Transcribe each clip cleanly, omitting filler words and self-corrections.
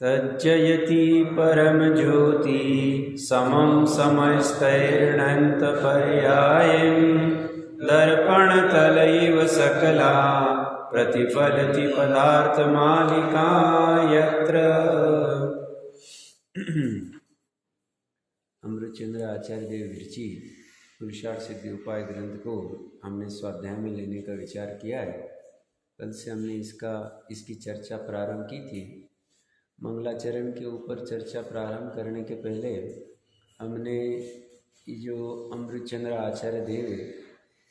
तज्जयति परमज्योति समं समस्तैर्नन्तपर्यायं दर्पणतलैव सकला प्रतिफलति पदार्थमालिका यत्र। अमृतचंद्र आचार्य देव विरची पुरुषार्थ सिद्धि उपाय ग्रंथ को हमने स्वाध्याय में लेने का विचार किया है। कल से हमने इसकी चर्चा प्रारंभ की थी। मंगलाचरण के ऊपर चर्चा प्रारंभ करने के पहले हमने जो अमृतचंद्र आचार्य देव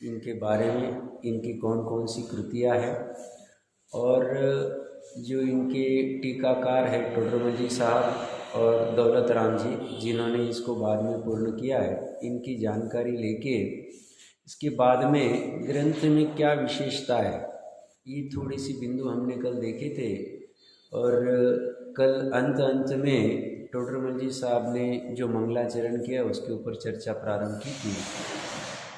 इनके बारे में, इनकी कौन कौन सी कृतियाँ हैं और जो इनके टीकाकार है टोडरमल जी साहब और दौलत राम जी जिन्होंने इसको बाद में पूर्ण किया है, इनकी जानकारी लेके इसके बाद में ग्रंथ में क्या विशेषता है ये थोड़ी सी बिंदु हमने कल देखे थे। और कल अंत में टोडरमल जी साहब ने जो मंगलाचरण किया उसके ऊपर चर्चा प्रारंभ की थी।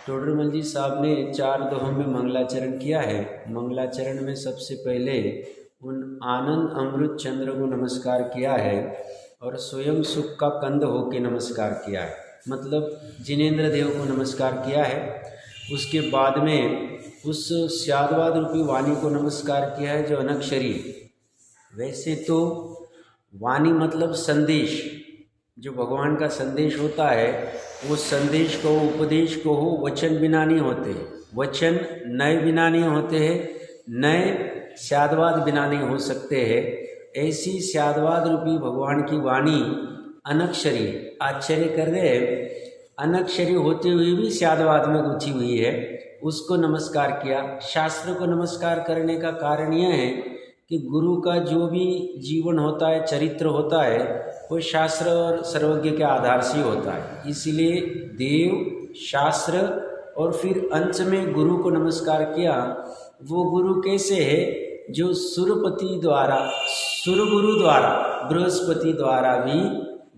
टोडरमल जी साहब ने 4 दोहों में मंगलाचरण किया है। मंगलाचरण में सबसे पहले उन आनंद अमृत चंद्र को नमस्कार किया है और स्वयं सुख का कंद होके नमस्कार किया है, मतलब जिनेंद्र देव को नमस्कार किया है। उसके बाद में उस स्यादवाद रूपी वाणी को नमस्कार किया है जो अनक्षरी। वैसे तो वाणी मतलब संदेश, जो भगवान का संदेश होता है वो संदेश को, उपदेश को हो, वचन बिना नहीं होते, वचन नए बिना नहीं होते हैं, नए स्यादवाद बिना नहीं हो सकते हैं। ऐसी स्यादवाद रूपी भगवान की वाणी अनक्षरी, आश्चर्य कर रहे, अनक्षरी होते हुए भी स्यादवाद में गुथी हुई है, उसको नमस्कार किया। शास्त्र को नमस्कार करने का कारण यह है कि गुरु का जो भी जीवन होता है, चरित्र होता है, वो शास्त्र और सर्वज्ञ के आधार से होता है। इसलिए देव, शास्त्र और फिर अंश में गुरु को नमस्कार किया। वो गुरु कैसे है जो सुरपति द्वारा, सुरगुरु द्वारा, बृहस्पति द्वारा भी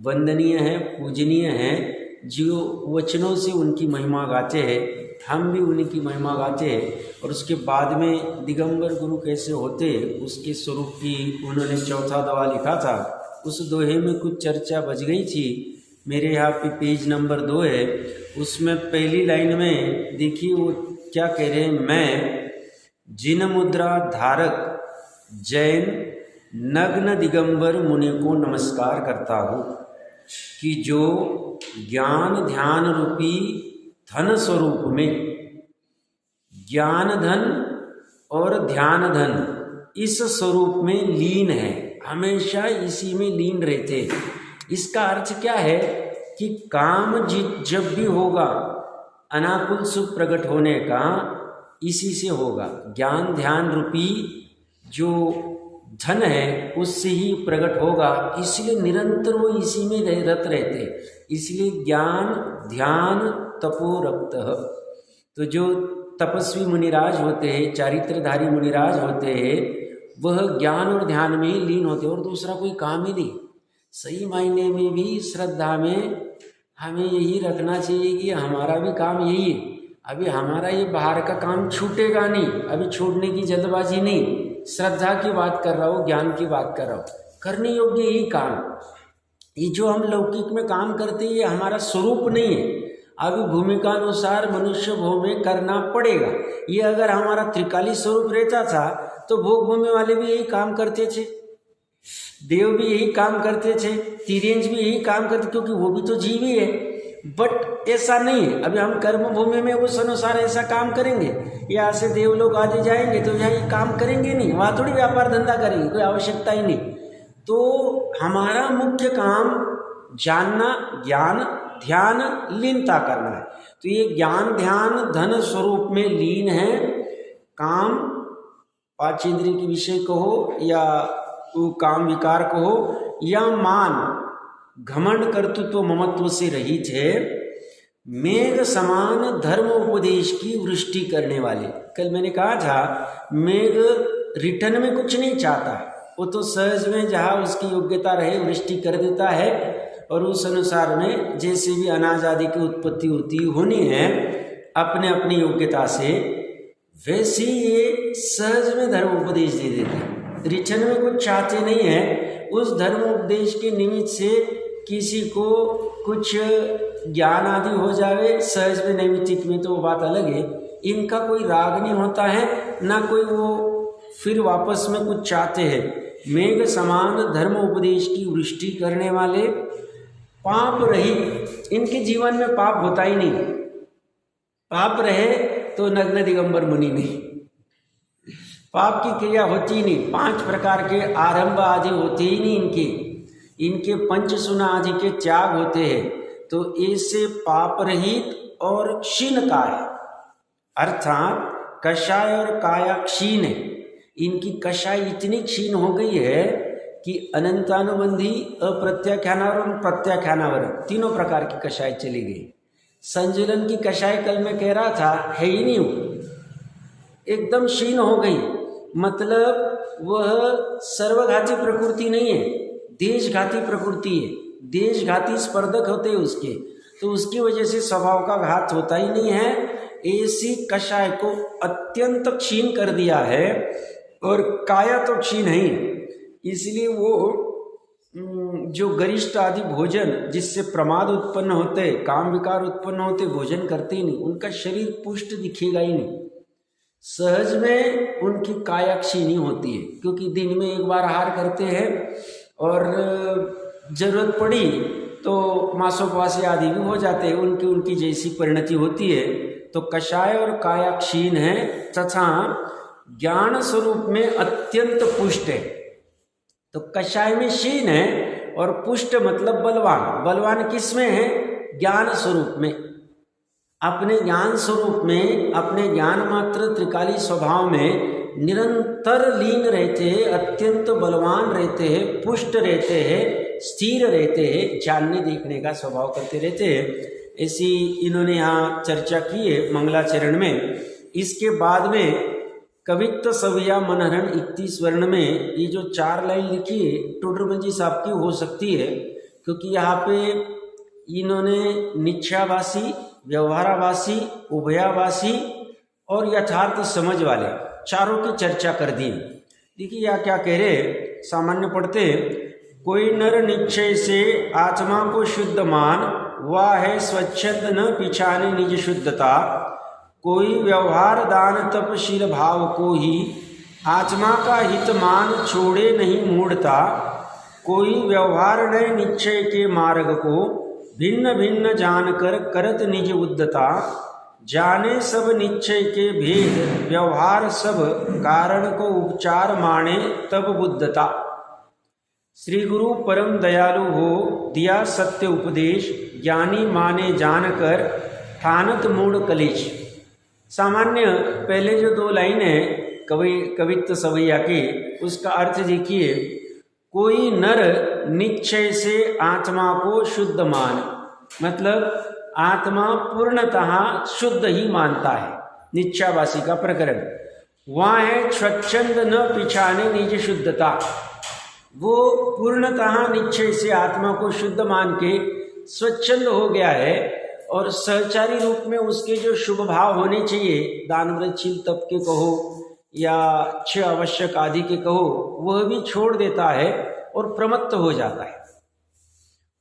वंदनीय है, पूजनीय है, जो वचनों से उनकी महिमा गाते हैं, हम भी उनकी महिमा गाते हैं। और उसके बाद में दिगंबर गुरु कैसे होते उसके स्वरूप की उन्होंने 4था दोहा लिखा था। उस दोहे में कुछ चर्चा बच गई थी, मेरे यहाँ पे पेज नंबर 2 है। उसमें पहली लाइन में देखिए वो क्या कह रहे हैं, मैं जिन मुद्रा धारक जैन नग्न दिगंबर मुनि को नमस्कार करता हूँ कि जो ज्ञान ध्यान रूपी धन स्वरूप में, ज्ञान धन और ध्यान धन इस स्वरूप में लीन है, हमेशा इसी में लीन रहते। इसका अर्थ क्या है कि काम जब भी होगा अनाकुल सुख प्रकट होने का इसी से होगा। ज्ञान ध्यान रूपी जो धन है उससे ही प्रकट होगा, इसलिए निरंतर वो इसी में रत रहते। इसलिए ज्ञान ध्यान तपोरक्त, तो जो तपस्वी मुनिराज होते हैं, चारित्रधारी मुनिराज होते हैं, वह ज्ञान और ध्यान में ही लीन होते और दूसरा कोई काम ही नहीं। सही मायने में भी श्रद्धा में हमें यही रखना चाहिए कि हमारा भी काम यही है। अभी हमारा ये बाहर का काम छूटेगा नहीं, अभी छोड़ने की जल्दबाजी नहीं। श्रद्धा की बात कर रहा हूँ, ज्ञान की बात कर रहा हूँ, करने योग्य यही काम। ये जो हम लौकिक में काम करते हैं ये हमारा स्वरूप नहीं है। अभी भूमिका अनुसार मनुष्य भोग में करना पड़ेगा। ये अगर हमारा त्रिकाली स्वरूप रहता था तो भोग भूमि वाले भी यही काम करते थे, देव भी यही काम करते थे, तिर्यंज भी यही काम करते, क्योंकि वो भी तो जीव ही है। बट ऐसा नहीं है। अभी हम कर्म भूमि में उस अनुसार ऐसा काम करेंगे, यहाँ से देव लोग आदि जाएंगे तो यहाँ ये काम करेंगे नहीं, वहाँ थोड़ी व्यापार धंधा करेंगे, कोई आवश्यकता ही नहीं। तो हमारा मुख्य काम जानना, ज्ञान ध्यान लीनता करना है। तो ये ज्ञान ध्यान धन स्वरूप में लीन है। काम पांच इंद्रिय के विषय को हो या काम विकार को हो या मान घमंड कर्तृत्व ममत्व से रहित है। मेघ समान धर्म उपदेश की वृष्टि करने वाले। कल मैंने कहा था मेघ रिटर्न में कुछ नहीं चाहता, वो तो सहज में जहाँ उसकी योग्यता रहे वृष्टि कर देता है और उस अनुसार में जैसे भी अनाज आदि की उत्पत्ति होनी है अपने अपनी योग्यता से, वैसे ये सहज में धर्म उपदेश दे देते हैं। रिटर्न में कुछ चाहते नहीं है। उस धर्म उपदेश के निमित्त से किसी को कुछ ज्ञान आदि हो जावे सहज में नैमित्तिक में, तो वो बात अलग है। इनका कोई राग नहीं होता है, ना कोई वो फिर वापस में कुछ चाहते हैं। मेघ समान धर्म उपदेश की वृष्टि करने वाले, पाप रहित, इनके जीवन में पाप होता ही नहीं। पाप रहे तो नग्न दिगंबर मुनि नहीं, पाप की क्रिया होती ही नहीं। 5 प्रकार के आरंभ आदि होते ही नहीं इनके पंच सुना आदि के त्याग होते हैं। तो ऐसे पाप रहित और क्षीण काय, अर्थात कषाय और काया क्षीण है। इनकी कषाय इतनी क्षीण हो गई है कि अनंतानुबंधी, अप्रत्याख्यानावर और प्रत्याख्यानावर तीनों प्रकार की कषाय चली गई। संजलन की कषाय कल मैं कह रहा था है ही नहीं, एकदम क्षीण हो गई। मतलब वह सर्वघाती प्रकृति नहीं है, देशघाती प्रकृति है। देशघाती स्पर्धक होते हैं उसके, तो उसकी वजह से स्वभाव का घात होता ही नहीं है। ऐसी कषाय को अत्यंत क्षीण कर दिया है, और काया तो क्षीण है, इसलिए वो जो गरिष्ठ आदि भोजन जिससे प्रमाद उत्पन्न होते, काम विकार उत्पन्न होते, भोजन करते ही नहीं। उनका शरीर पुष्ट दिखेगा ही नहीं। सहज में उनकी काया क्षीणी होती है, क्योंकि दिन में एक बार आहार करते हैं और जरूरत पड़ी तो मांसोपवासी आदि भी हो जाते हैं, उनकी जैसी परिणति होती है। तो कषाय और काया क्षीण है तथा ज्ञान स्वरूप में अत्यंत पुष्ट है। तो कषाय में क्षीण है और पुष्ट मतलब बलवान। बलवान किस में है? ज्ञान स्वरूप में। अपने ज्ञान स्वरूप में, अपने ज्ञान मात्र त्रिकाली स्वभाव में निरंतर लीन रहते हैं, अत्यंत बलवान रहते हैं, पुष्ट रहते हैं, स्थिर रहते हैं, जानने देखने का स्वभाव करते रहते हैं। ऐसी इन्होंने यहाँ चर्चा की है मंगलाचरण में। इसके बाद में कवित्व सविया मनहरण 31 वर्ण में ये जो 4 लाइन लिखी है टोडरमल साहब की हो सकती है, क्योंकि यहाँ पे इन्होंने निश्चयाभासी, व्यवहाराभासी, उभयाभासी और यथार्थ समझ वाले चारों की चर्चा कर दी। देखिए यहाँ क्या कह रहे, सामान्य पढ़ते, कोई नर निश्चय से आत्मा को शुद्ध मान, वह है स्वच्छंद न पिछाने निज शुद्धता। कोई व्यवहार दान तपशील भाव को ही आत्मा का हित मान, छोड़े नहीं मूढ़ता। कोई व्यवहार नए निश्चय के मार्ग को भिन्न भिन्न जानकर करत निज उद्धता। जाने सब निश्चय के भेद, व्यवहार सब कारण को उपचार माने तब बुद्धता। श्री गुरु परम दयालु हो, दिया सत्य उपदेश, ज्ञानी माने जानकर ठानत मूढ़ कलेश। सामान्य पहले जो 2 लाइन है कवित्व सवैया की, उसका अर्थ देखिए। कोई नर निश्चय से आत्मा को शुद्ध मान, मतलब आत्मा पूर्णतः शुद्ध ही मानता है। निश्चयाभासी का प्रकरण वहाँ है स्वच्छंद न पिछाने निज शुद्धता। वो पूर्णतः निश्चय से आत्मा को शुद्ध मान के स्वच्छंद हो गया है, और सहचारी रूप में उसके जो शुभ भाव होने चाहिए, दान व्रतशील तप के कहो या 6 आवश्यक आदि के कहो, वह भी छोड़ देता है और प्रमत्त हो जाता है।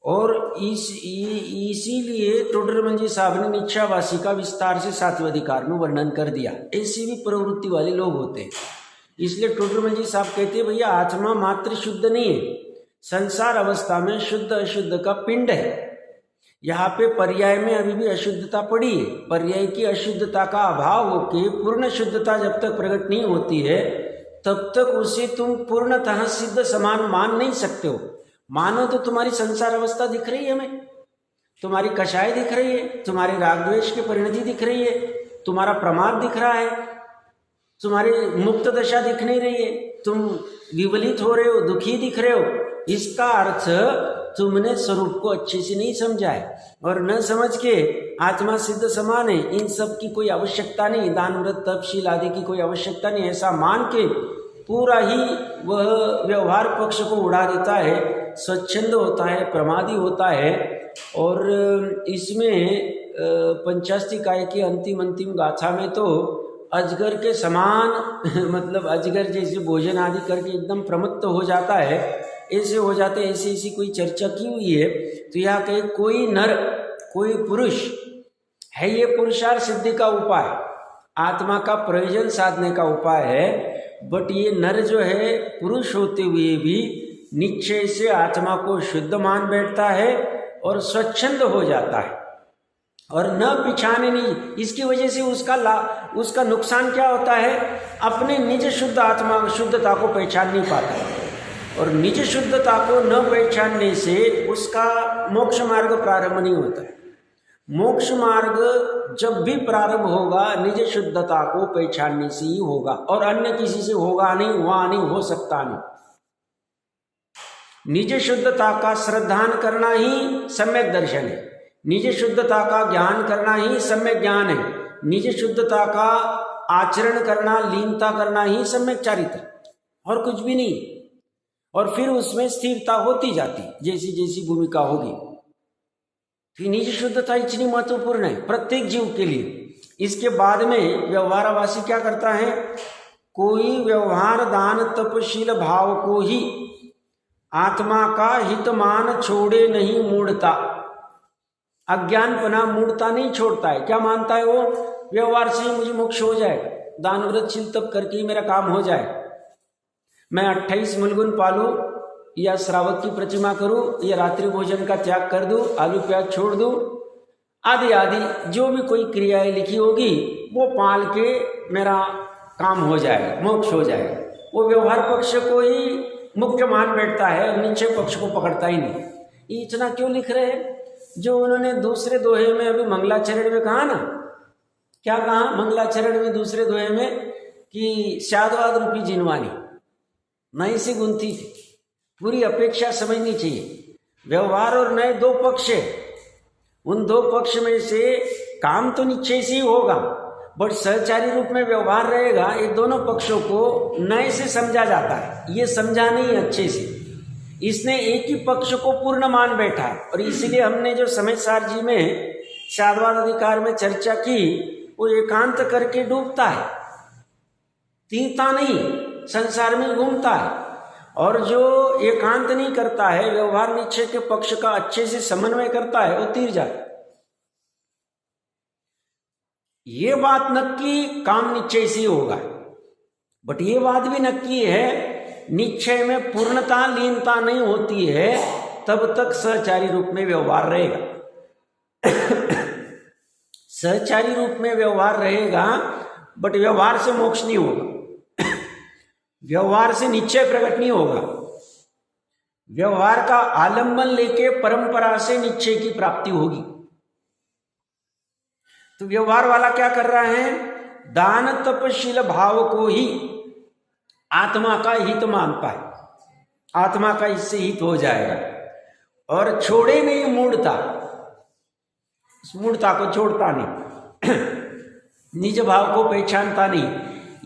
और इसीलिए टोडरमल साहब ने निश्चयाभासी का विस्तार से 7वें अधिकार में वर्णन कर दिया। ऐसी भी प्रवृत्ति वाले लोग होते हैं। इसलिए टोडरमल साहब कहते हैं भैया आत्मा मात्र शुद्ध नहीं है, संसार अवस्था में शुद्ध अशुद्ध का पिंड है। यहाँ पे पर्याय में अभी भी अशुद्धता पड़ी है। पर्याय की अशुद्धता का अभाव होके पूर्ण शुद्धता जब तक प्रकट नहीं होती है, तब तक उसे तुम पूर्णतः सिद्ध समान मान नहीं सकते हो। मानो तो तुम्हारी संसार अवस्था दिख रही है, हमें तुम्हारी कषाय दिख रही है, तुम्हारे राग द्वेष की परिणति दिख रही है, तुम्हारा प्रमाद दिख रहा है, तुम्हारी मुक्त दशा दिख नहीं रही है, तुम विवलित हो रहे हो, दुखी दिख रहे हो। इसका अर्थ तुमने स्वरूप को अच्छे से नहीं समझा है, और न समझ के आत्मा सिद्ध समान है, इन सब की कोई आवश्यकता नहीं, दान व्रत तपशील आदि की कोई आवश्यकता नहीं, ऐसा मान के पूरा ही वह व्यवहार पक्ष को उड़ा देता है, स्वच्छंद होता है, प्रमादी होता है। और इसमें पंचास्ति काय की अंतिम गाथा में तो अजगर के समान मतलब अजगर जैसे भोजन आदि करके एकदम प्रमत्त हो जाता है, ऐसे हो जाते, ऐसी ऐसी कोई चर्चा की हुई है। तो यहाँ कहे कोई नर कोई पुरुष है, ये पुरुषार्थ सिद्धि का उपाय, आत्मा का प्रयोजन साधने का उपाय है। बट ये नर जो है पुरुष होते हुए भी निश्चय से आत्मा को शुद्ध मान बैठता है और स्वच्छंद हो जाता है और न पिछाने नहीं। इसकी वजह से उसका नुकसान क्या होता है, अपने निज शुद्ध आत्मा शुद्धता को पहचान नहीं पाता है, और निज शुद्धता को न पहचानने से उसका मोक्ष मार्ग प्रारंभ नहीं होता है। मोक्ष मार्ग जब भी प्रारंभ होगा निज शुद्धता को पहचानने से ही होगा, और अन्य किसी से होगा नहीं, वहां नहीं, हो सकता नहीं। निज शुद्धता का श्रद्धान करना ही सम्यक दर्शन है, निज शुद्धता का ज्ञान करना ही सम्यक ज्ञान है, निज शुद्धता का आचरण करना, लीनता करना ही सम्यक चारित्र, और कुछ भी नहीं। और फिर उसमें स्थिरता होती जाती जैसी जैसी भूमिका होगी। तो निज शुद्धता इतनी महत्वपूर्ण है प्रत्येक जीव के लिए। इसके बाद में व्यवहारवासी क्या करता है, कोई व्यवहार दान तपशील भाव को ही आत्मा का हितमान छोड़े नहीं मूढ़ता। अज्ञानपना मूढ़ता नहीं छोड़ता है। क्या मानता है वो, व्यवहार से ही मुझे मोक्ष हो जाए, दान व्रत शील तप करके ही मेरा काम हो जाए, मैं 28 मुलगुन पालूं या श्रावक की प्रतिमा करूं या रात्रि भोजन का त्याग कर दूं, आलू प्याज छोड़ दूं, आदि आदि जो भी कोई क्रियाएं लिखी होगी वो पाल के मेरा काम हो जाएगा, मोक्ष हो जाएगा। वो व्यवहार पक्ष को ही मुख्य मान बैठता है, नीचे पक्ष को पकड़ता ही नहीं। ये इतना क्यों लिख रहे हैं, जो उन्होंने दूसरे दोहे में अभी मंगलाचरण में कहा ना, क्या कहा मंगलाचरण में दूसरे दोहे में, कि शादवाद रूपी जिनवानी नई सी गुंथी थी। पूरी अपेक्षा समझनी चाहिए। व्यवहार और नए दो पक्ष है, उन दो पक्ष में से काम तो निश्चय से ही होगा, बट सहचारी रूप में व्यवहार रहेगा। ये दोनों पक्षों को नए से समझा जाता है, ये समझा नहीं अच्छे से, इसने एक ही पक्ष को पूर्ण मान बैठा है। और इसीलिए हमने जो समयसार जी में शादवाद अधिकार में चर्चा की, वो एकांत करके डूबता है, तीरता नहीं, संसार में घूमता है। और जो एकांत नहीं करता है, व्यवहार निश्चय के पक्ष का अच्छे से समन्वय करता है, वो तीर जाता है। ये बात नक्की काम निश्चय से ही होगा, बट ये बात भी नक्की है निश्चय में पूर्णता लीनता नहीं होती है तब तक सहचारी रूप में व्यवहार रहेगा। सहचारी रूप में व्यवहार रहेगा, बट व्यवहार से मोक्ष नहीं होगा, व्यवहार से निश्चय प्रकट नहीं होगा। व्यवहार का आलंबन लेके परंपरा से निश्चय की प्राप्ति होगी। तो व्यवहार वाला क्या कर रहा है, दान तपशील भाव को ही आत्मा का हित मानता है, आत्मा का इससे हित हो जाएगा, और छोड़े नहीं मूढ़ता, उस मूढ़ता को छोड़ता नहीं, निज भाव को पहचानता नहीं,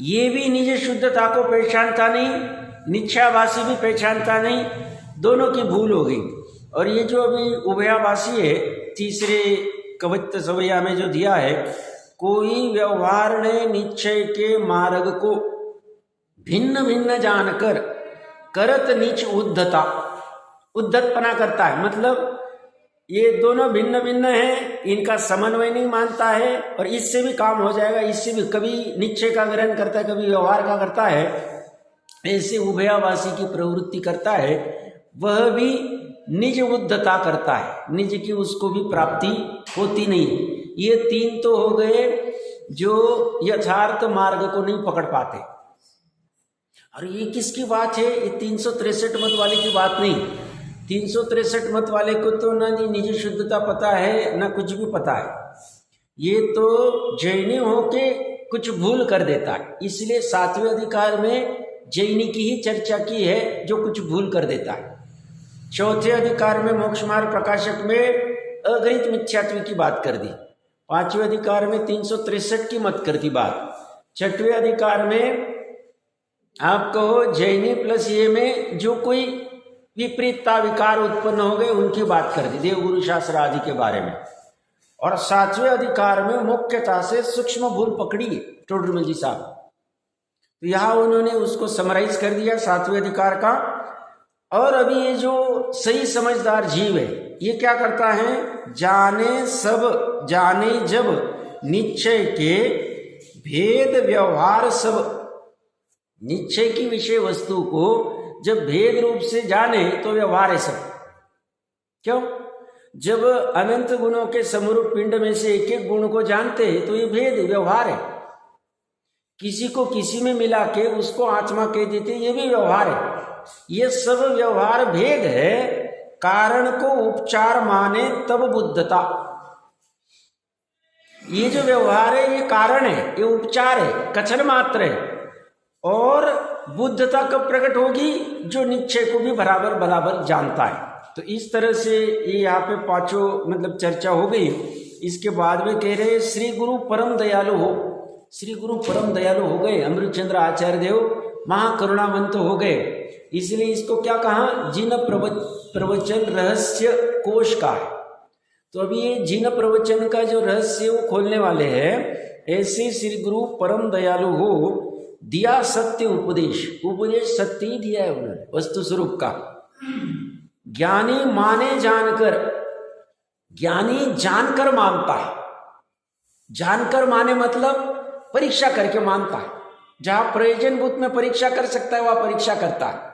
ये भी निज शुद्धता को पहचानता नहीं, निश्चयावासी भी पहचानता नहीं, दोनों की भूल हो गई। और ये जो अभी उभयावासी है, तीसरे कवच सवैया में जो दिया है, कोई व्यवहार ने निश्चय के मार्ग को भिन्न भिन्न जानकर करत नीच उद्धता, उद्धतपना करता है। मतलब ये दोनों भिन्न भिन्न हैं, इनका समन्वय नहीं मानता है, और इससे भी काम हो जाएगा, इससे भी कभी निश्चय का ग्रहण करता है, कभी व्यवहार का करता है, ऐसे उभयावासी की प्रवृत्ति करता है, वह भी निज उद्धता करता है, निज की उसको भी प्राप्ति होती नहीं। ये तीन तो हो गए जो यथार्थ मार्ग को नहीं पकड़ पाते। और ये किसकी बात है, ये 363 मत वाले की बात नहीं। 363 मत वाले को तो ना निज शुद्धता पता है, ना कुछ भी पता है। ये तो जैनी होके कुछ भूल कर देता है, इसलिए 7वें अधिकार में जैनी की ही चर्चा की है, जो कुछ भूल कर देता है। 4थे अधिकार में मोक्ष मार्ग प्रकाशक में अगणित मिथ्यात्व की बात कर दी। 5वें अधिकार में 363 की मत कर दी बात। 6वें अधिकार में आप कहो जैनी प्लस ये में जो कोई विपरीतता विकार उत्पन्न हो गए उनकी बात कर दी, देवगुरु शास्त्र आदि के बारे में। और 7वें अधिकार में मुख्यता से सूक्ष्म भूल पकड़ी है टोडरमल जी साहब। तो यहाँ उन्होंने उसको समराइज कर दिया 7वें अधिकार का। और अभी ये जो सही समझदार जीव है ये क्या करता है, जाने सब जाने जब निश्चय के भेद व्यवहार सब, निश्चय की विषय वस्तु को जब भेद रूप से जाने तो व्यवहार है सब। क्यों? जब अनंत गुणों के समरूप पिंड में से एक एक गुण को जानते हैं तो ये भेद व्यवहार है। किसी को किसी में मिला के उसको आत्मा कह देते, ये भी व्यवहार है। ये सब व्यवहार भेद है। कारण को उपचार माने तब बुद्धता। ये जो व्यवहार है ये कारण है, ये उपचार है, कथन मात्र है। और बुद्धता कब प्रकट होगी, जो निश्चय को भी बराबर बराबर जानता है। तो इस तरह से ये यहाँ पे पांचों मतलब चर्चा हो गई। इसके बाद में कह रहे श्री गुरु परम दयालु हो। श्री गुरु परम दयालु हो गए, अमृतचंद्र आचार्य देव महाकरुणावंत हो गए। इसलिए इसको क्या कहा, जिन प्रवचन रहस्य कोश का है। तो अभी ये जिन प्रवचन का जो रहस्य वो खोलने वाले हैं। ऐसे श्री गुरु परम दयालु हो, दिया सत्य उपदेश, उपदेश सत्य ही दिया है उन्होंने वस्तु स्वरूप का। ज्ञानी माने जानकर, ज्ञानी जानकर मानता है। जानकर माने मतलब परीक्षा करके मानता है। जहां प्रयोजनभूत में परीक्षा कर सकता है वह परीक्षा करता है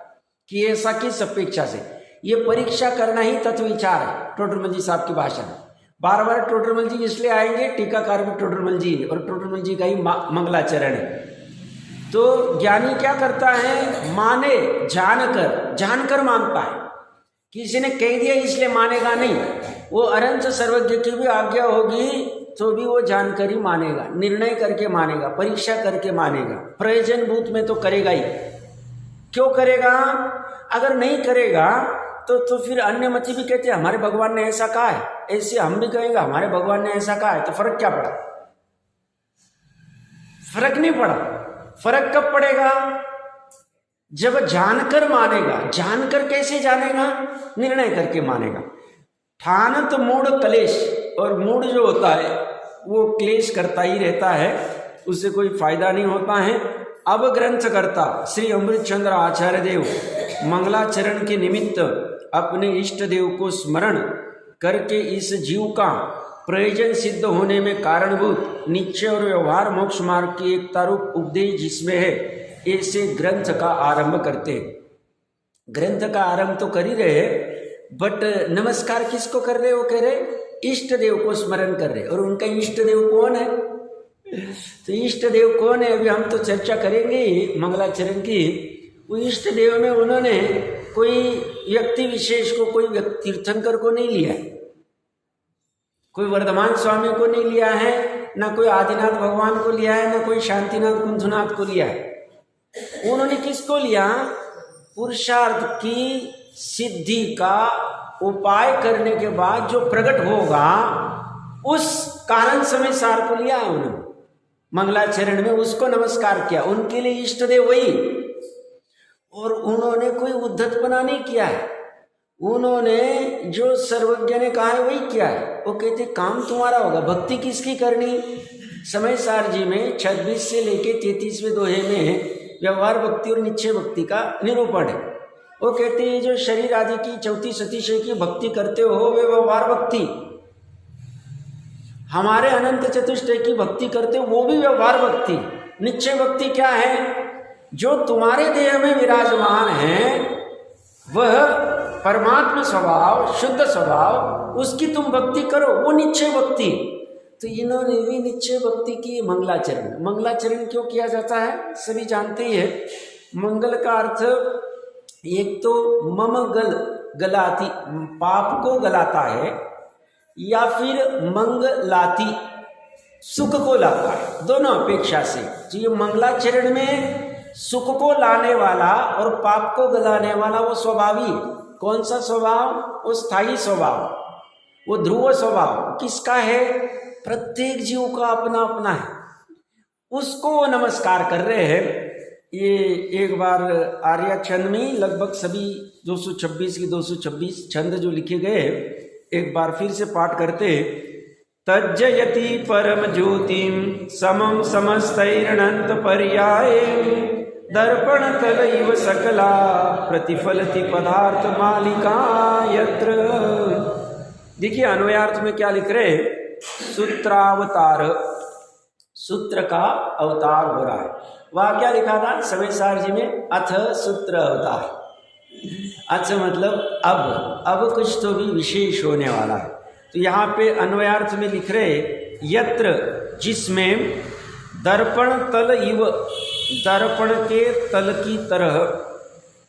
कि ऐसा किस अपेक्षा से। ये परीक्षा करना ही तत्व विचार है टोडरमल जी साहब की भाषा में। बार बार टोडरमल जी इसलिए आएंगे, टीकाकार भी टोडरमल जी और टोडरमल जी का ही मंगलाचरण है। तो ज्ञानी क्या करता है, माने जानकर, जानकर मानता है। किसी ने कह दिया इसलिए मानेगा नहीं, वो अनंत सर्वज्ञ की भी आज्ञा होगी तो भी वो जानकर ही मानेगा, निर्णय करके मानेगा, परीक्षा करके मानेगा। प्रयोजनभूत में तो करेगा ही। क्यों करेगा? अगर नहीं करेगा तो फिर अन्य मती भी कहते हैं हमारे भगवान ने ऐसा कहा है, ऐसे हम भी कहेंगे हमारे भगवान ने ऐसा कहा है। तो फर्क क्या पड़ा? फर्क नहीं पड़ा। फर्क कब पड़ेगा? जब जानकर मानेगा। जानकर कैसे जानेगा? निर्णय करके मानेगा। ठानत मूड कलेश, और मूड जो होता है वो क्लेश करता ही रहता है, उससे कोई फायदा नहीं होता है। अब ग्रंथ करता श्री अमृतचंद्र आचार्य देव मंगलाचरण के निमित्त अपने इष्ट देव को स्मरण करके इस जीव का प्रयोजन सिद्ध होने में कारणभूत निश्चय और व्यवहार मोक्ष मार्ग की एकता रूप उपदेश जिसमें है, ऐसे ग्रंथ का आरंभ करते। ग्रंथ का आरंभ तो कर ही रहे, बट नमस्कार किसको कर रहे? वो कह रहे इष्ट देव को स्मरण कर रहे। और उनका इष्ट देव कौन है? तो इष्ट देव कौन है अभी हम तो चर्चा करेंगे ही मंगलाचरण की। वो इष्ट देव में उन्होंने कोई व्यक्ति विशेष को, कोई तीर्थंकर को नहीं लिया है, कोई वर्धमान स्वामी को नहीं लिया है, ना कोई आदिनाथ भगवान को लिया है, ना कोई शांतिनाथ कुंथुनाथ को लिया है। उन्होंने किसको लिया? पुरुषार्थ की सिद्धि का उपाय करने के बाद जो प्रकट होगा उस कारण समय सार को लिया है उन्होंने मंगलाचरण में, उसको नमस्कार किया। उनके लिए इष्ट देव वही। और उन्होंने कोई उद्धतपना नहीं किया है, उन्होंने जो सर्वज्ञ ने कहा है वही किया है। वो कहते काम तुम्हारा होगा। भक्ति किसकी करनी? समय सार जी में 26 से लेके 33वें दोहे में व्यवहार भक्ति और निश्चय भक्ति का निरूपण है। वो कहते हैं जो शरीर आदि की 34 अतिशय की भक्ति करते हो वे व्यवहार भक्ति, हमारे अनंत चतुष्टय की भक्ति करते हो वो भी व्यवहार भक्ति। निश्चय भक्ति क्या है? जो तुम्हारे देह में विराजमान है वह परमात्मा स्वभाव, शुद्ध स्वभाव, उसकी तुम भक्ति करो, वो निश्चय भक्ति। तो इन्होंने भी निश्चय भक्ति की मंगलाचरण। मंगलाचरण क्यों किया जाता है सभी जानते ही है। मंगल का अर्थ एक तो मम गलाती, पाप को गलाता है, या फिर मंगलाती, सुख को लाता है, दोनों अपेक्षा से। तो ये मंगलाचरण में सुख को लाने वाला और पाप को गलाने वाला वो स्वभावी। कौन सा स्वभाव? वो स्थायी स्वभाव, वो ध्रुव स्वभाव। किसका है? प्रत्येक जीव का अपना अपना है, उसको वो नमस्कार कर रहे हैं। ये एक बार आर्या छंद में लगभग सभी 226 की 226 छंद जो लिखे गए एक बार फिर से पाठ करते। तज्जयति परम ज्योतिं समं समस्तैरनंत पर्याये दर्पण तल इव सकला प्रतिफलति पदार्थ मालिका यत्र। देखिए अन्वयार्थ में क्या लिख रहे हैं, सूत्रावतार, सूत्र का अवतार हो रहा है। वह क्या लिखा था समय सार जी में, अथ सूत्र अवतार। अच्छा मतलब अब कुछ तो भी विशेष होने वाला है। तो यहाँ पे अन्वयार्थ में लिख रहे यत्र, जिसमें दर्पण तल इव, दर्पण के तल की तरह,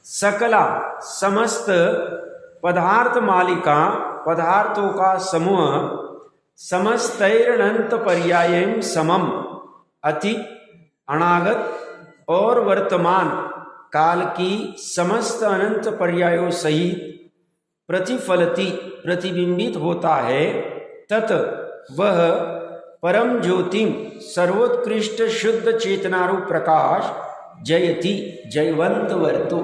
सकला समस्त, पदार्थ मालिका पदार्थों का समूह, समस्तैरनंत पर्यायम समम, अति अनागत और वर्तमान काल की समस्त अनंत पर्यायों सहित प्रतिफलति प्रतिबिंबित होता है, तत् वह परम ज्योतिम सर्वोत्कृष्ट शुद्ध चेतनारूप प्रकाश जयति जयवंत वर्तो।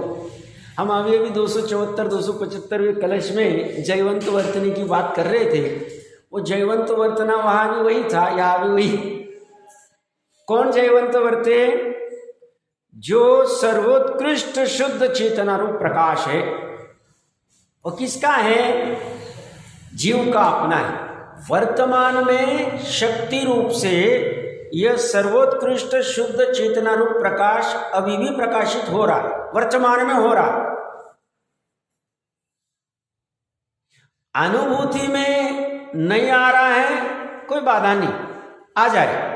हम अभी 274-275वें कलश में जयवंत वर्तने की बात कर रहे थे। वो जयवंत वर्तना वहां भी वही था, यहाँ भी वही। कौन जयवंत वर्ते? जो सर्वोत्कृष्ट शुद्ध चेतनारूप प्रकाश है। और किसका है? जीव का अपना है। वर्तमान में शक्ति रूप से यह सर्वोत्कृष्ट शुद्ध चेतना रूप प्रकाश अभी भी प्रकाशित हो रहा है, वर्तमान में हो रहा। अनुभूति में नहीं आ रहा है, कोई बाधा नहीं, आ जाए।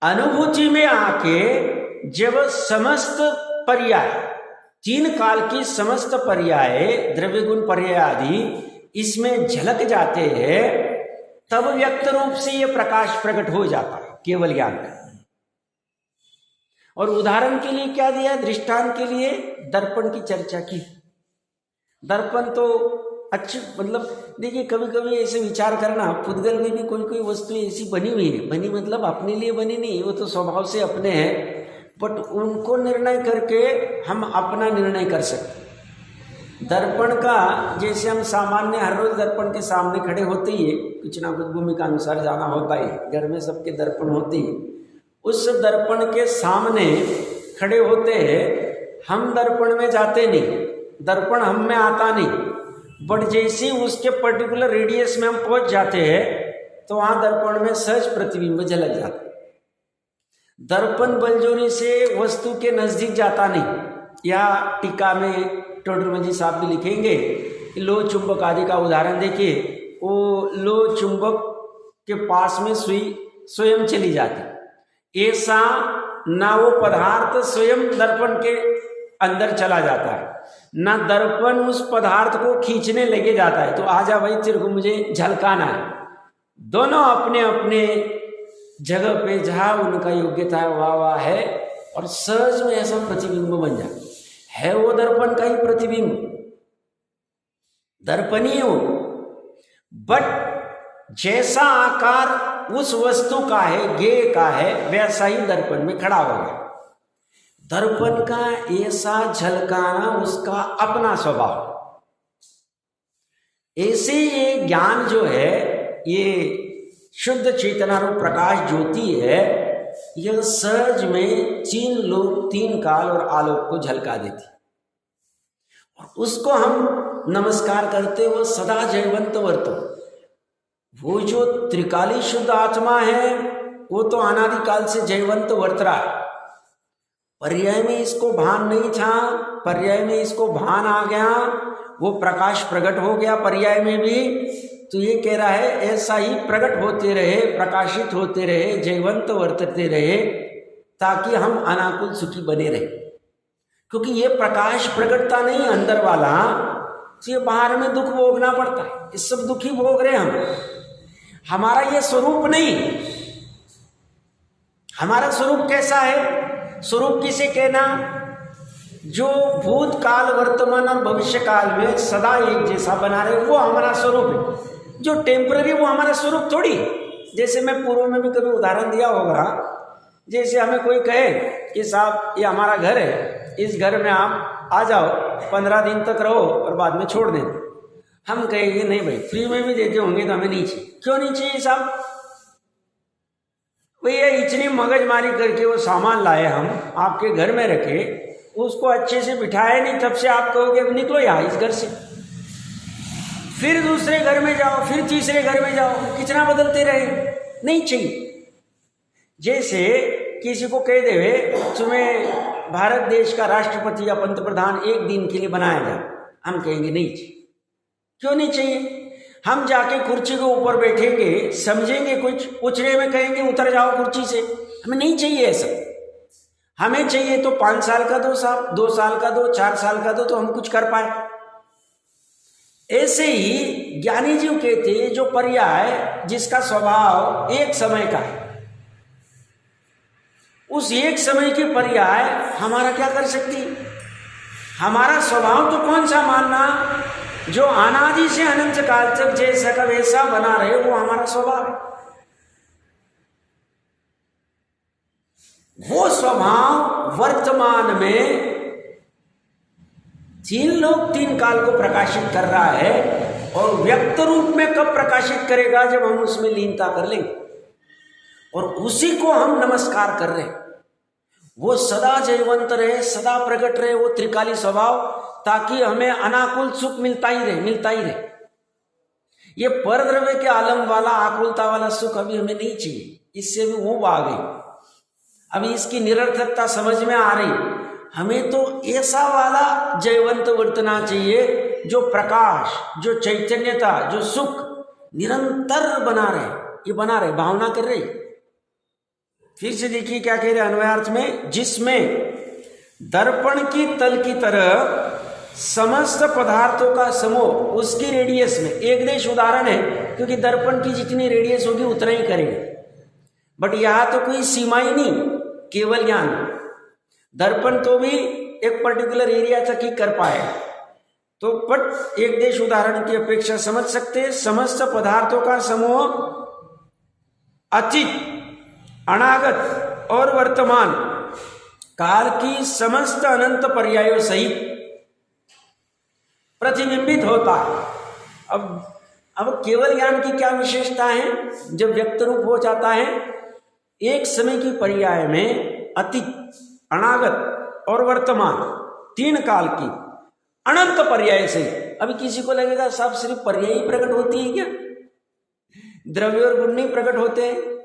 अनुभूति में आके जब समस्त पर्याय, तीन काल की समस्त पर्याय, द्रव्य गुण पर्याय आदि इसमें झलक जाते हैं, तब व्यक्त रूप से यह प्रकाश प्रकट हो जाता है केवल ज्ञान का। और उदाहरण के लिए क्या दिया? दृष्टांत के लिए दर्पण की चर्चा की। दर्पण तो अच्छी, मतलब देखिए कभी कभी ऐसे विचार करना, पुद्गल में भी कोई कोई वस्तु ऐसी बनी हुई है, बनी मतलब अपने लिए बनी नहीं, वो तो स्वभाव से अपने हैं, बट उनको निर्णय करके हम अपना निर्णय कर सकते। दर्पण का जैसे हम सामान्य हर रोज दर्पण के सामने खड़े होते ही है, कुछ ना कुछ भूमिका अनुसार जाना होता है, घर में सबके दर्पण होते ही, उस दर्पण के सामने खड़े होते हैं। हम दर्पण में जाते नहीं, दर्पण हम में आता नहीं, बट जैसे उसके पर्टिकुलर रेडियस में हम पहुंच जाते हैं तो वहां दर्पण में सहज प्रतिबिंब झलक जाता है। दर्पण बलजोरी से वस्तु के नजदीक जाता नहीं। या टीका में टोडरमल साहब भी लिखेंगे, लो चुंबक आदि का उदाहरण देखिए। वो लो चुंबक के पास में सुई स्वयं चली जाती, ऐसा ना वो पदार्थ स्वयं दर्पण के अंदर चला जाता है, ना दर्पण उस पदार्थ को खींचने लगे जाता है तो आजा भाई तेरे को मुझे झलकाना है। दोनों अपने अपने जगह पे जहां उनका योग्यता वाह वाह है, और सहज में ऐसा प्रतिबिंब बन जाता है। वो दर्पण का ही प्रतिबिंब, दर्पणीय हो, बट जैसा आकार उस वस्तु का है, गेय का है, वैसा ही दर्पण में खड़ा हो गया। दर्पण का ऐसा झलकाना उसका अपना स्वभाव। ऐसे ये ज्ञान जो है, ये शुद्ध चेतना रूप प्रकाश ज्योति है, यह सहज में तीन लोक, तीन काल और आलोक को झलका देती। और उसको हम नमस्कार करते, वो सदा जयवंत वर्तो। वो जो त्रिकाली शुद्ध आत्मा है वो तो अनादिकाल से जयवंत वर्त रहा है। पर्याय में इसको भान नहीं था, पर्याय में इसको भान आ गया, वो प्रकाश प्रकट हो गया पर्याय में भी। तो ये कह रहा है ऐसा ही प्रकट होते रहे, प्रकाशित होते रहे, जयवंत वर्तते रहे, ताकि हम अनाकुल सुखी बने रहे। क्योंकि ये प्रकाश प्रकटता नहीं अंदर वाला, तो ये बाहर में दुख भोगना पड़ता है। इस सब दुखी भोग रहे हम, हमारा ये स्वरूप नहीं। हमारा स्वरूप कैसा है? स्वरूप किसे कहना? जो भूतकाल, वर्तमान और भविष्य काल में सदा एक जैसा बना रहे, वो हमारा स्वरूप है। जो टेम्पररी, वो हमारा स्वरूप थोड़ी। जैसे मैं पूर्व में भी कभी उदाहरण दिया होगा, जैसे हमें कोई कहे कि साहब ये हमारा घर है, इस घर में आप आ जाओ, 15 दिन तक रहो और बाद में छोड़ दें। हम कहेंगे नहीं भाई, फ्री में भी देते होंगे तो हमें नहीं चाहिए। क्यों नहीं चाहिए साहब? भैया इतनी मगजमारी करके वो सामान लाए, हम आपके घर में रखे, उसको अच्छे से बिठाया नहीं, तब से आप कहोगे अब निकलो यहाँ इस घर से, फिर दूसरे घर में जाओ, फिर तीसरे घर में जाओ, कितना बदलते रहे? नहीं चाहिए। जैसे किसी को कह देवे तुम्हें भारत देश का राष्ट्रपति या पंतप्रधान एक दिन के लिए बनाया जाए, हम कहेंगे नहीं चाहिए। क्यों नहीं चाहिए? हम जाके कुर्सी के ऊपर बैठेंगे, समझेंगे कुछ, उतरे में कहेंगे उतर जाओ कुर्सी से, हमें नहीं चाहिए ऐसा। हमें चाहिए तो 5 साल का दो साहब, 2 साल का दो, 4 साल का दो, तो हम कुछ कर पाए। ऐसे ही ज्ञानी जीव कहते हैं जो पर्याय जिसका स्वभाव एक समय का है, उस एक समय की पर्याय हमारा क्या कर सकती? हमारा स्वभाव तो कौन सा मानना, जो अनादि से अनंत काल तक जैसा का वैसा बना रहे, वो हमारा स्वभाव है। वो स्वभाव वर्तमान में 3 लोक 3 काल को प्रकाशित कर रहा है, और व्यक्त रूप में कब प्रकाशित करेगा? जब हम उसमें लीनता कर लेंगे, और उसी को हम नमस्कार कर रहे हैं। वो सदा जयवंत रहे, सदा प्रकट रहे, वो त्रिकाली स्वभाव, ताकि हमें अनाकुल सुख मिलता ही रहे। ये परद्रव्य के आलम वाला आकुलता वाला सुख अभी हमें नहीं चाहिए, इससे भी ऊब आ गई। अभी इसकी निरर्थकता समझ में आ रही। हमें तो ऐसा वाला जयवंत वर्तना चाहिए जो प्रकाश, जो चैतन्यता, जो सुख निरंतर बना रहे। ये बना रहे, भावना कर रही। फिर से देखिए क्या कह रहे अन्वयार्थ में, जिसमें दर्पण की तल की तरह समस्त पदार्थों का समूह उसकी रेडियस में, एक देश उदाहरण है, क्योंकि दर्पण की जितनी रेडियस होगी उतना ही करेगा, बट यहां तो कोई सीमा ही नहीं, केवल ज्ञान। दर्पण तो भी एक पर्टिकुलर एरिया तक ही कर पाए, तो बट एक देश उदाहरण की अपेक्षा समझ सकते हैं। समस्त पदार्थों का समूह अतीत, अनागत और वर्तमान काल की समस्त अनंत पर्यायों सहित प्रतिबिंबित होता है। अब केवल ज्ञान की क्या विशेषता है? जब व्यक्त रूप हो जाता है, एक समय की पर्याय में अतीत, अनागत और वर्तमान 3 काल की अनंत पर्याय से। अभी किसी को लगेगा साहब सिर्फ पर्याय ही प्रकट होती है क्या? द्रव्य और गुण नहीं प्रकट होते हैं?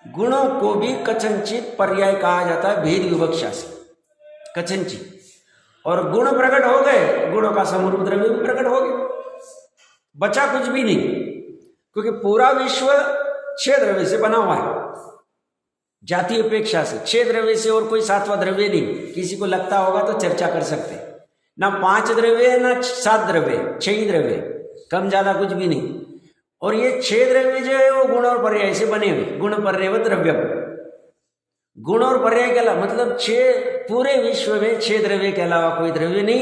गुणों को भी कथनचित पर्याय कहा जाता है, भेद विवक्षा से, कथनचित। और गुण प्रकट हो गए, गुणों का समरूप द्रव्य भी प्रकट हो गए, बचा कुछ भी नहीं, क्योंकि पूरा विश्व 6 द्रव्य से बना हुआ है। जातीय अपेक्षा से 6 द्रव्य से, और कोई 7वां द्रव्य नहीं। किसी को लगता होगा तो चर्चा कर सकते हैं। ना 5 द्रव्य ना 7 द्रव्य, 6 ही द्रव्य, कम ज्यादा कुछ भी नहीं। और ये 6 द्रव्य जो है वो गुण और पर्याय से बने हुए, गुण पर्याय द्रव्य। गुण और पर्याय के अलावा मतलब 6 पूरे विश्व में 6 द्रव्य के अलावा कोई द्रव्य नहीं,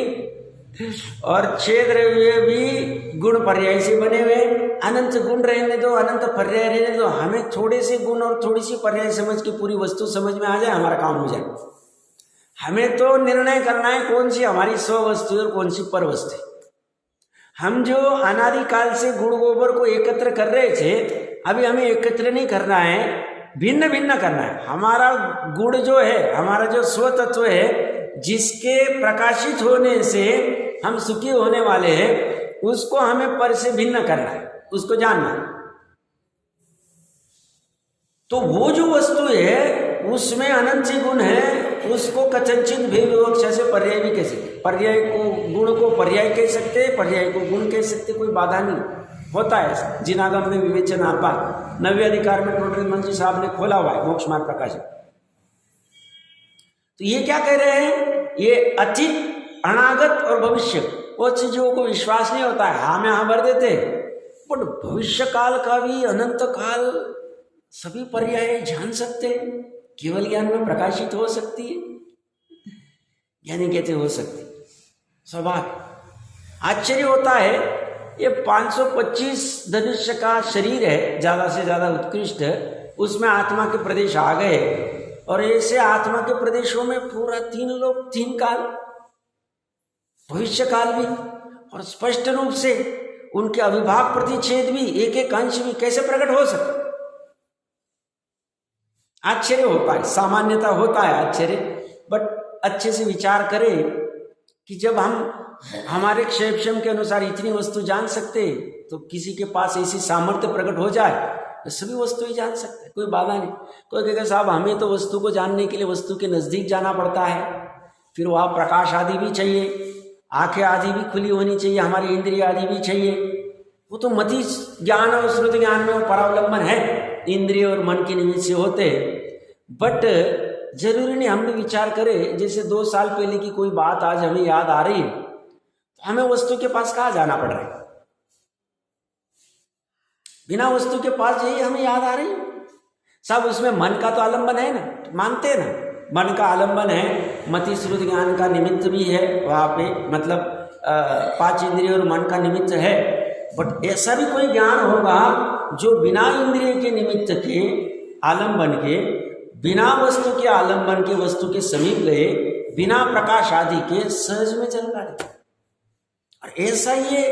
और 6 द्रव्य भी गुण पर्याय से बने हुए। अनंत गुण रहने दो, अनंत पर्याय रहने दो, हमें थोड़े से गुण और थोड़ी सी पर्याय समझ के पूरी वस्तु समझ में आ जाए, हमारा काम हो जाए। हमें तो निर्णय करना है कौन सी हमारी स्व वस्तु और कौन सी पर वस्तु है। हम जो अनादिकाल से गुण गोबर को एकत्र कर रहे थे, अभी हमें एकत्र नहीं करना है, भिन्न भिन्न करना है। हमारा गुण जो है, हमारा जो स्व तत्व है, जिसके प्रकाशित होने से हम सुखी होने वाले हैं, उसको हमें पर से भिन्न करना है, उसको जानना है। तो वो जो वस्तु है उसमें अनंत से गुण है, उसको कथनचित भेद विवक्षा से पर्याय भी कह सकते। पर्याय को, गुण को पर्याय कह सकते, पर्याय को गुण कह सकते, कोई बाधा नहीं होता है। जिनागम में विवेचन आता, 9वें अधिकार में प्रोटोन मंत्री साहब ने खोला हुआ है, मोक्ष मार्ग प्रकाशित। तो ये क्या कह रहे हैं? ये अतीत, अनागत और भविष्य, वो चीजों को विश्वास नहीं होता है, हाँ में हाँ भर देते, बट भविष्य काल का भी, अनंत काल सभी पर्याय जान सकते हैं, केवल ज्ञान में प्रकाशित हो सकती है। ज्ञानी कहते हो सकती स्वभाव। आश्चर्य होता है, ये 525 धनुष्य का शरीर है, ज्यादा से ज्यादा उत्कृष्ट है, उसमें आत्मा के प्रदेश आ गए, और ऐसे आत्मा के प्रदेशों में पूरा 3 लोक 3 काल, भविष्य काल भी, और स्पष्ट रूप से उनके अविभाग प्रतिच्छेद भी, एक एक अंश भी कैसे प्रकट हो सकते? आश्चर्य होता है, सामान्यता होता है आश्चर्य, बट अच्छे से विचार करें कि जब हम हमारे क्षेम के अनुसार इतनी वस्तु जान सकते, तो किसी के पास ऐसी सामर्थ्य प्रकट हो जाए तो सभी वस्तु ही जान सकते हैं, कोई बाधा नहीं। कोई कहेगा साहब हमें तो वस्तु को जानने के लिए वस्तु के नजदीक जाना पड़ता है, फिर वहाँ प्रकाश आदि भी चाहिए, आंखें आदि भी खुली होनी चाहिए, हमारी इंद्रिय आदि भी चाहिए। वो तो मति ज्ञान और श्रुति ज्ञान में वो परावलंबन है, इंद्रिय और मन के निमित्त से होते हैं। बट जरूरी नहीं हम भी विचार करें, जैसे 2 साल पहले की कोई बात आज हमें याद आ रही है, तो हमें वस्तु के पास कहाँ जाना पड़ रहा है? बिना वस्तु के पास यही हमें याद आ रही है। सब उसमें मन का तो आलंबन है ना, मानते हैं ना, मन का आलंबन है, मति श्रुति ज्ञान का निमित्त भी है वहाँ पे, मतलब 5 इंद्रिय और मन का निमित्त है। बट ऐसा भी कोई ज्ञान होगा जो बिना इंद्रिय के निमित्त के आलंबन के, बिना वस्तु के आलंबन के वस्तु के समीप गए, बिना प्रकाश आदि के सहज में चल पाए। और ऐसा ये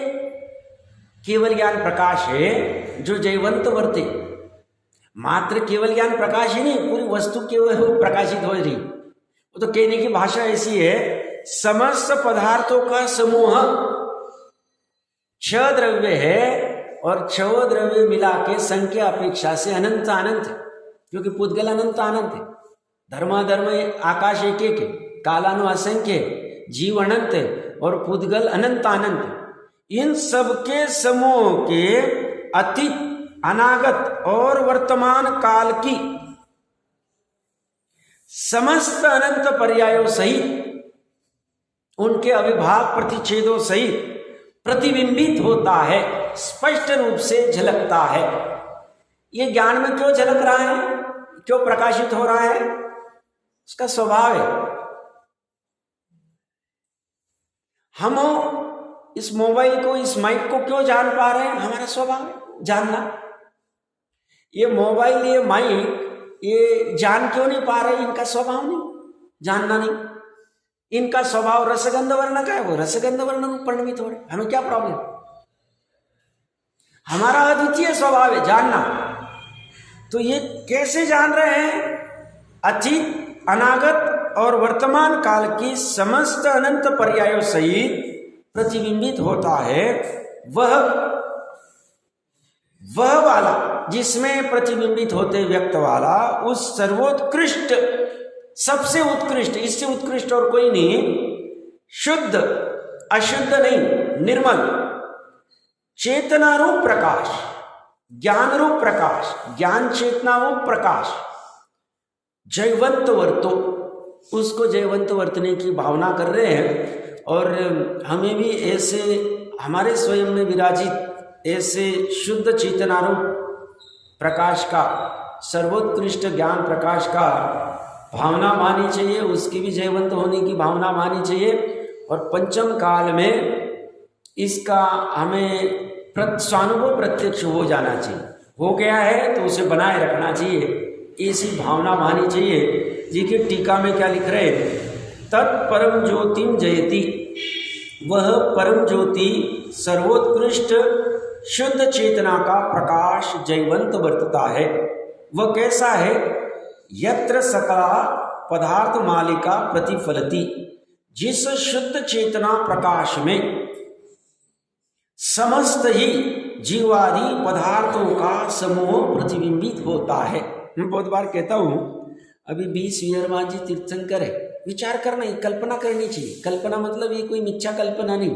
केवल ज्ञान प्रकाश है जो जयवंत वर्ते। मात्र केवल ज्ञान प्रकाश ही नहीं, पूरी वस्तु केवल प्रकाशित हो रही। वो तो कहने की भाषा ऐसी है, समस्त पदार्थों का समूह 6 द्रव्य है और 6 द्रव्य मिला के संख्या अपेक्षा से अनंत अनंत, क्योंकि पुद्गल अनंत अनंत है, धर्माधर्म आकाश एक एक है, कालानु असंख्य, जीव अनंत है और पुद्गल अनंत अनंत। इन सबके समूह के अतीत, अनागत और वर्तमान काल की समस्त अनंत पर्यायों सहित, उनके अविभाग प्रतिच्छेदों सहित प्रतिबिंबित होता है, स्पष्ट रूप से झलकता है। ये ज्ञान में क्यों झलक रहा है, क्यों प्रकाशित हो रहा है? उसका स्वभाव है। हम इस मोबाइल को, इस माइक को क्यों जान पा रहे हैं? हमारा स्वभाव है जानना। ये मोबाइल, ये माइक, ये जान क्यों नहीं पा रहे? इनका स्वभाव नहीं, जानना नहीं। इनका स्वभाव रसगंध वर्ण का है, वो रसगंध वर्ण में परिणमित हो रहे, हमें क्या प्रॉब्लम? हमारा अद्वितीय स्वभाव है जानना। तो ये कैसे जान रहे हैं? अतीत, अनागत और वर्तमान काल की समस्त अनंत पर्यायों सहित प्रतिबिंबित होता है। वह वाला जिसमें प्रतिबिंबित होते व्यक्त वाला, उस सर्वोत्कृष्ट, सबसे उत्कृष्ट, इससे उत्कृष्ट और कोई नहीं, शुद्ध अशुद्ध नहीं, निर्मल चेतना रूप प्रकाश, ज्ञान रूप प्रकाश, ज्ञान चेतना रूप प्रकाश, जयवंत वर्तो, उसको जयवंत वर्तने की भावना कर रहे हैं। और हमें भी ऐसे हमारे स्वयं में विराजित ऐसे शुद्ध चेतना रूप प्रकाश का, सर्वोत्कृष्ट ज्ञान प्रकाश का भावना मानी चाहिए, उसकी भी जयवंत होने की भावना मानी चाहिए। और पंचम काल में इसका हमें स्वानुभव प्रत्यक्ष हो जाना चाहिए। हो गया है तो उसे बनाए रखना चाहिए, ऐसी भावना मानी चाहिए। जी की टीका में क्या लिख रहे हैं? तत्परम ज्योतिम जयति, वह परम ज्योति सर्वोत्कृष्ट शुद्ध चेतना का प्रकाश जयवंत वर्तता है। वह कैसा है? यत्र सकला पदार्थ मालिका प्रतिफलती, जिस शुद्ध चेतना प्रकाश में समस्त ही जीवादि पदार्थों का समूह प्रतिबिंबित होता है। मैं बहुत बार कहता हूँ, अभी 20 वीरमान जी तीर्थंकर है, विचार करना ही, कल्पना करनी चाहिए। कल्पना मतलब ये कोई मिथ्या कल्पना नहीं।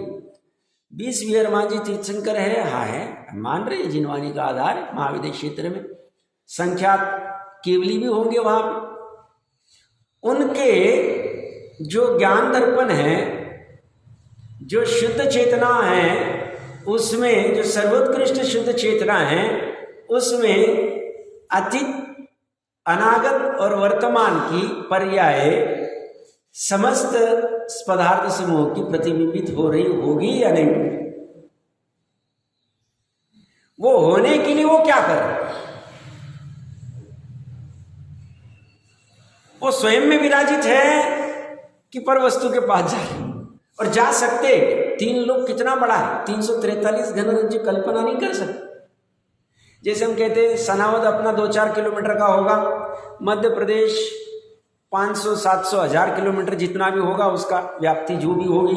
20 वीरमान जी तीर्थंकर है, हाँ है, मान रहे हैं, जिनवानी का आधार है महाविद्य क्षेत्र में, संख्यात केवली भी होंगे वहां पे। उनके जो ज्ञान दर्पण है, जो शुद्ध चेतना है, उसमें जो सर्वोत्कृष्ट शुद्ध चेतना है, उसमें अतीत, अनागत और वर्तमान की पर्याय समस्त पदार्थ समूह की प्रतिबिंबित हो रही होगी या नहीं? वो होने के लिए वो क्या कर रहे? वो स्वयं में विराजित है कि पर वस्तु के पास जा रहे? और जा सकते तीन लोग कितना बड़ा है, 343 घन रज्जु कल्पना नहीं कर सकते। जैसे हम कहते हैं सनावद अपना 2-4 किलोमीटर का होगा, मध्य प्रदेश 500, 700, 1000 किलोमीटर जितना भी होगा उसका व्याप्ति जो भी होगी।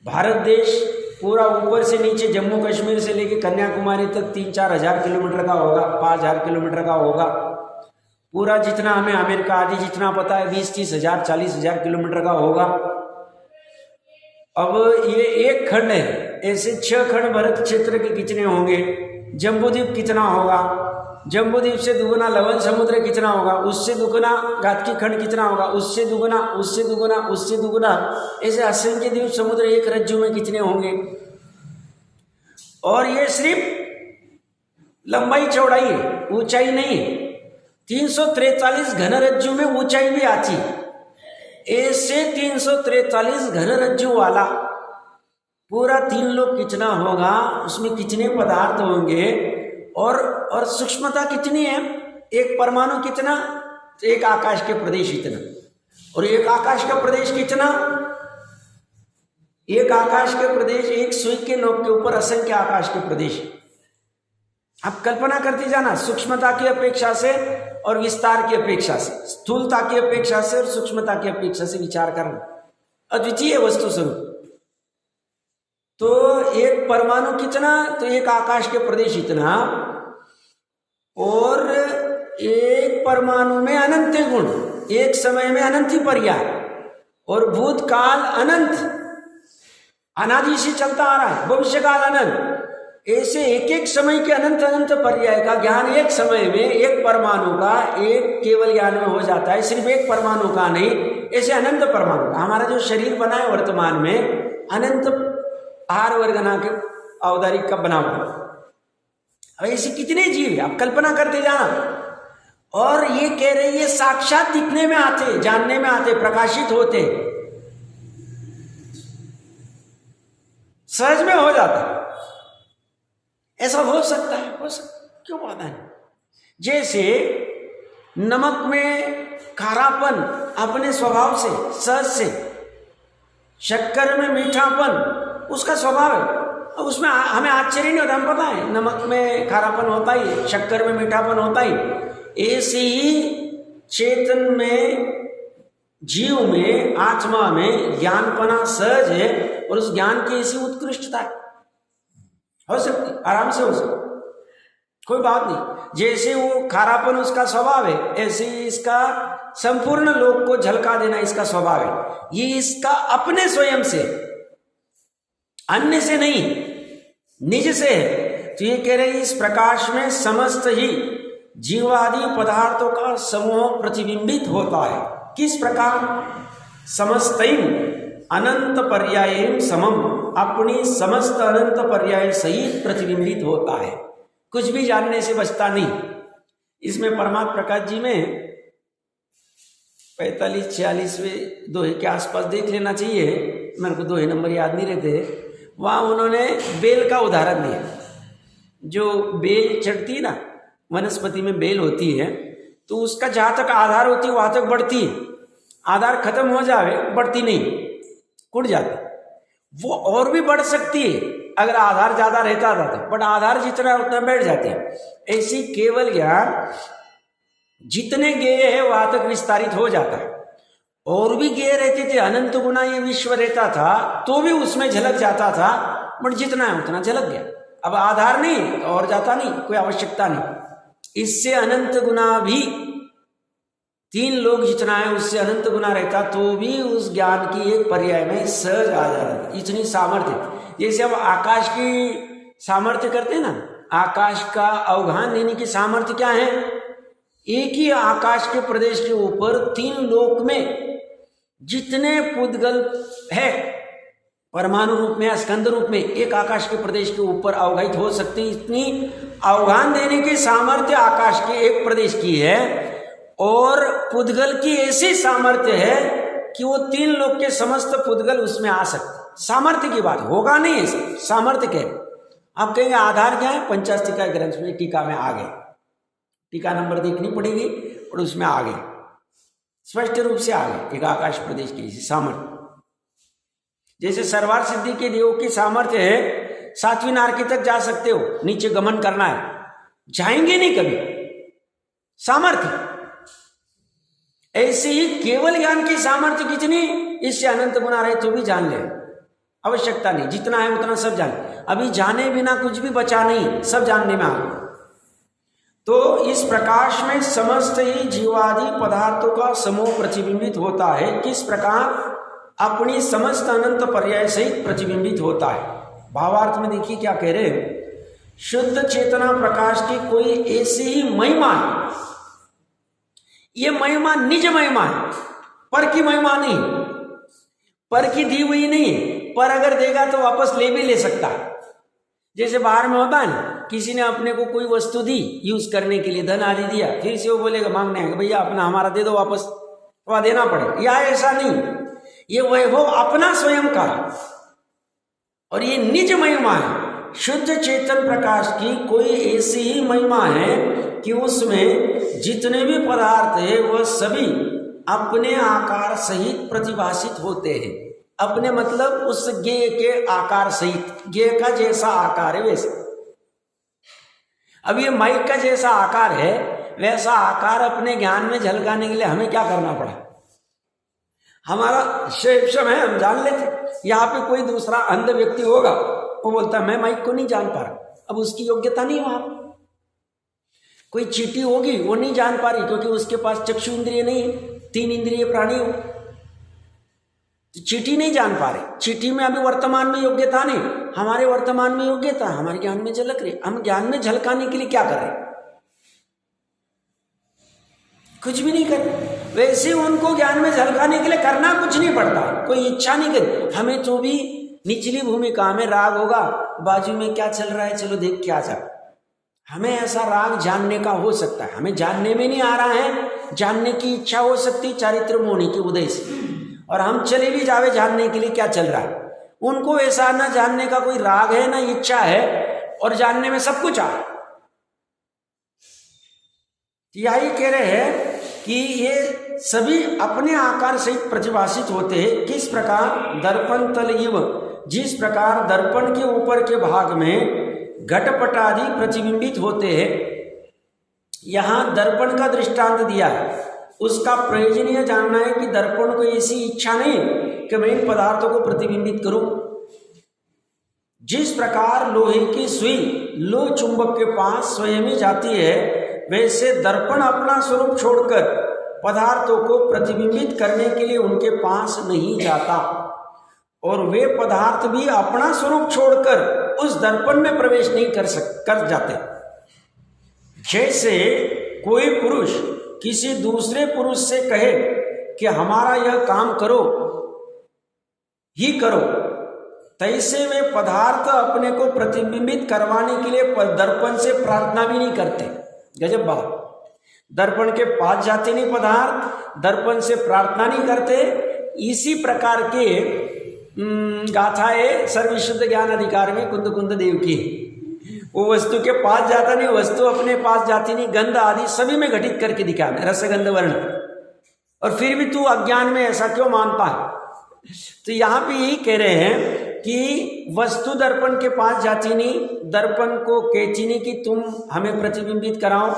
भारत देश पूरा ऊपर से नीचे जम्मू कश्मीर से लेकर कन्याकुमारी तक 3-4 हज़ार किलोमीटर का होगा, 5,000 किलोमीटर का होगा। पूरा जितना हमें अमेरिका आदि जितना पता है 20-30 हज़ार 40 हज़ार किलोमीटर का होगा। अब ये एक खंड है, ऐसे 6 खंड भारत क्षेत्र के कितने होंगे, जम्बूद्वीप कितना होगा, जम्बूद्वीप से दुगुना लवण समुद्र कितना होगा, उससे दुगुना घातकी खंड कितना होगा, उससे दुगुना, उससे दुगुना, उससे दुगुना, ऐसे असंख्य द्वीप समुद्र एक रज्जु में कितने होंगे। और ये सिर्फ लंबाई चौड़ाई है, ऊंचाई नहीं है। 343 घन रज्जु में ऊंचाई भी आती है। ऐसे 343 घन रज्जु वाला पूरा 3 लोग कितना होगा, उसमें कितने पदार्थ होंगे और सूक्ष्मता कितनी है। एक परमाणु कितना, तो एक आकाश के प्रदेश इतना, और एक आकाश का प्रदेश कितना, एक आकाश के प्रदेश, एक सुई के नोक के ऊपर असंख्य आकाश के प्रदेश। आप कल्पना करते जाना, सूक्ष्मता की अपेक्षा से और विस्तार की अपेक्षा से, स्थूलता की अपेक्षा से और सूक्ष्मता की अपेक्षा से विचार करना, अद्वितीय वस्तु स्वरूप। तो एक परमाणु कितना, तो एक आकाश के प्रदेश इतना, और एक परमाणु में अनंत गुण, एक समय में अनंत ही पर्याय, और भूतकाल अनंत, अनादि से चलता आ रहा है, भविष्यकाल अनंत। ऐसे एक एक समय के अनंत अनंत पर्याय का ज्ञान एक समय में, एक परमाणु का एक केवल ज्ञान में हो जाता है। सिर्फ एक परमाणु का नहीं, ऐसे अनंत परमाणु का। हमारा जो शरीर बना है वर्तमान में अनंत आहार वर्गना के अवधारिक का बना हुआ। अब ऐसे कितने जीव है, आप कल्पना करते जाना। और ये कह रहे ये साक्षात दिखने में आते, जानने में आते, प्रकाशित होते, सहज में हो जाता। ऐसा हो सकता है, हो सकता, क्यों पता है। जैसे नमक में खारापन अपने स्वभाव से, सहज से, शक्कर में मीठापन उसका स्वभाव है। अब उसमें हमें आश्चर्य नहीं होता, हम पता है नमक में खारापन होता ही, शक्कर में मीठापन होता ही। ऐसे ही चेतन में, जीव में, आत्मा में ज्ञानपना सहज है, और उस ज्ञान की ऐसी उत्कृष्टता हो सकती, आराम से हो सकती, कोई बात नहीं। जैसे वो खारापन उसका स्वभाव है, ऐसे ही इसका संपूर्ण लोक को झलका देना इसका स्वभाव है। ये इसका अपने स्वयं से, अन्य से नहीं, निज से है। तो ये कह रहे इस प्रकाश में समस्त ही जीवादि पदार्थों का समूह प्रतिबिंबित होता है। किस प्रकार, समस्तैन अनंत पर्याय समम, अपनी समस्त अनंत पर्याय सहित प्रतिबिंबित होता है। कुछ भी जानने से बचता नहीं। इसमें परमात्मा प्रकाश जी में 45-46वें दोहे के आसपास देख लेना चाहिए, मेरे को दोहे नंबर याद नहीं रहते। वहाँ उन्होंने बेल का उदाहरण दिया। जो बेल चढ़ती है ना, वनस्पति में बेल होती है, तो उसका जहाँ तक आधार होती है वहाँ तक बढ़ती है। आधार खत्म हो जाए बढ़ती नहीं, कुट जाती। वो और भी बढ़ सकती है अगर आधार ज़्यादा रहता था, बट आधार जितना उतना बैठ जाती है। ऐसी केवल ज्ञान जितने गेय है वहाँ तक विस्तारित हो जाता है। और भी गेय रहते थे, अनंत गुना ये विश्व रहता था तो भी उसमें झलक जाता था, बट जितना है उतना झलक गया। अब आधार नहीं तो और जाता नहीं, कोई आवश्यकता नहीं। इससे अनंत गुना भी 3 लोग जितना है उससे अनंत गुना रहता तो भी उस ज्ञान की एक पर्याय में सहज आ जाता। इतनी सामर्थ्य, जैसे हम आकाश की सामर्थ्य करते हैं ना, आकाश का अवगाहन देने की सामर्थ्य क्या है। एक ही आकाश के प्रदेश के ऊपर 3 लोक में जितने पुद्गल है, परमाणु रूप में या स्कंद रूप में, एक आकाश के प्रदेश के ऊपर अवगाहित हो सकते, इतनी अवगाहन देने की सामर्थ्य आकाश के एक प्रदेश की है। और पुद्गल की ऐसी सामर्थ्य है कि वो 3 लोक के समस्त पुद्गल उसमें आ सकते। सामर्थ्य की बात होगा नहीं, ऐसे सामर्थ्य क्या है। आप कहेंगे आधार क्या है, पंचास्तिका ग्रंथ में टीका में आ गए, टीका नंबर देखनी पड़ेगी और उसमें आ गए, स्पष्ट रूप से आ गए एक आकाश प्रदेश की सामर्थ्य। जैसे सर्वार सिद्धि के देवों की सामर्थ्य है, 7वीं नारकी तक जा सकते हो, नीचे गमन करना है, जाएंगे नहीं कभी, सामर्थ्य। ऐसे ही केवल ज्ञान की सामर्थ्य कितनी, इससे अनंत गुना रहे तो भी जान ले, आवश्यकता नहीं, जितना है उतना सब जान। अभी जाने बिना कुछ भी बचा नहीं, सब जानने में आ गया। तो इस प्रकाश में समस्त ही जीवादि पदार्थों का समूह प्रतिबिंबित होता है। किस प्रकार, अपनी समस्त अनंत पर्याय सहित प्रतिबिंबित होता है। भावार्थ में देखिए क्या कह रहे हैं, शुद्ध चेतना प्रकाश की कोई ऐसी ही महिमा है, ये महिमा निज महिमा है, पर की महिमा नहीं, पर की दी हुई नहीं, पर अगर देगा तो वापस ले भी ले सकता है। जैसे बाहर में होता है ना, किसी ने अपने को कोई वस्तु दी यूज करने के लिए, धन आदि दिया, फिर से वो बोलेगा मांगने आएगा, भैया अपना हमारा दे दो वापस, तो देना पड़ेगा। या ऐसा नहीं, ये वैभव अपना स्वयं का, और ये निज महिमा है। शुद्ध चेतन प्रकाश की कोई ऐसी ही महिमा है कि उसमें जितने भी पदार्थ है वह सभी अपने आकार सहित प्रतिभाषित होते हैं। अपने मतलब उस ज्ञेय के आकार सहित, ज्ञेय का जैसा आकार है वैसे। अब ये माइक का जैसा आकार है, वैसा आकार अपने ज्ञान में झलकाने के लिए हमें क्या करना पड़ा, हमारा क्षेम है, हम जान लेते। यहाँ पे कोई दूसरा अंध व्यक्ति होगा, वो बोलता है मैं माइक को नहीं जान पा रहा, अब उसकी योग्यता नहीं वहां। कोई चींटी होगी, वो नहीं जान पा रही क्योंकि उसके पास चक्षु इंद्रिय नहीं है, 3 इंद्रिय प्राणी हो, तो चींटी नहीं जान पा रहे। चींटी में अभी वर्तमान में योग्यता नहीं, हमारे वर्तमान में योग्यता, हमारे ज्ञान में झलक रही। हम ज्ञान में झलकाने के लिए क्या कर रहे हैं, कुछ भी नहीं कर। वैसे उनको ज्ञान में झलकाने के लिए करना कुछ नहीं पड़ता, कोई इच्छा नहीं कर। हमें तो भी निचली भूमिका में राग होगा, बाजू में क्या चल रहा है चलो देख के आ जा, हमें ऐसा राग जानने का हो सकता है। हमें जानने में नहीं आ रहा है, जानने की इच्छा हो सकती चारित्र मोहनी के उदय से, और हम चले भी जावे जानने के लिए क्या चल रहा है। उनको ऐसा ना जानने का कोई राग है ना इच्छा है, और जानने में सब कुछ आ। यही कह रहे हैं कि ये सभी अपने आकार सहित प्रतिभाषित होते हैं। किस प्रकार, दर्पण तल इव, जिस प्रकार दर्पण के ऊपर के भाग में घटपट आदि प्रतिबिंबित होते हैं। यहां दर्पण का दृष्टांत दिया है, उसका प्रयोजन यह जानना है कि दर्पण को ऐसी इच्छा नहीं कि मैं इन पदार्थों को प्रतिबिंबित करूं। जिस प्रकार लोहे की सुई लोह चुंबक के पास स्वयं ही जाती है, वैसे दर्पण अपना स्वरूप छोड़कर पदार्थों को प्रतिबिंबित करने के लिए उनके पास नहीं जाता, और वे पदार्थ भी अपना स्वरूप छोड़कर उस दर्पण में प्रवेश नहीं कर जाते। जैसे कोई पुरुष किसी दूसरे पुरुष से कहे कि हमारा यह काम करो ही करो, तैसे वे पदार्थ अपने को प्रतिबिंबित करवाने के लिए दर्पण से प्रार्थना भी नहीं करते। गजब बात, दर्पण के पास जाते नहीं पदार्थ, दर्पण से प्रार्थना नहीं करते। इसी प्रकार के गाथाएं सर्वशुद्ध ज्ञान अधिकार में कुंद कुंद देव की, वो वस्तु के पास जाता नहीं, वस्तु अपने पास जाती नहीं, गंध आदि सभी में घटित करके दिखा, रसगंध वर्ण, और फिर भी तू अज्ञान में ऐसा क्यों मानता है। तो यहाँ पे यही कह रहे हैं कि वस्तु दर्पण के पास जाती नहीं, दर्पण को कहती नहीं कि तुम हमें प्रतिबिंबित कराओ,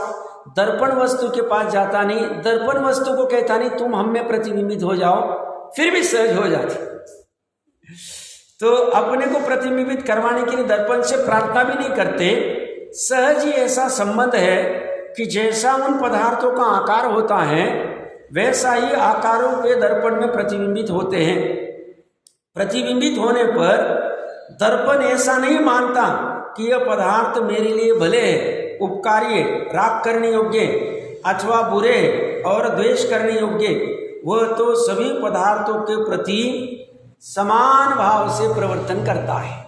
दर्पण वस्तु के पास जाता नहीं, दर्पण वस्तु को कहता नहीं तुम हम में प्रतिबिंबित हो जाओ, फिर भी सहज हो जाती। तो अपने को प्रतिबिंबित करवाने के लिए दर्पण से प्रार्थना भी नहीं करते। सहज ही ऐसा संबंध है कि जैसा उन पदार्थों का आकार होता है, वैसा ही आकारों के दर्पण में प्रतिबिंबित होते हैं। प्रतिबिंबित होने पर दर्पण ऐसा नहीं मानता कि यह पदार्थ मेरे लिए भले है, उपकारी है, राग करने योग्य अथवा बुरे और द्वेष करने योग्य, वह तो सभी पदार्थों के प्रति समान भाव से प्रवर्तन करता है,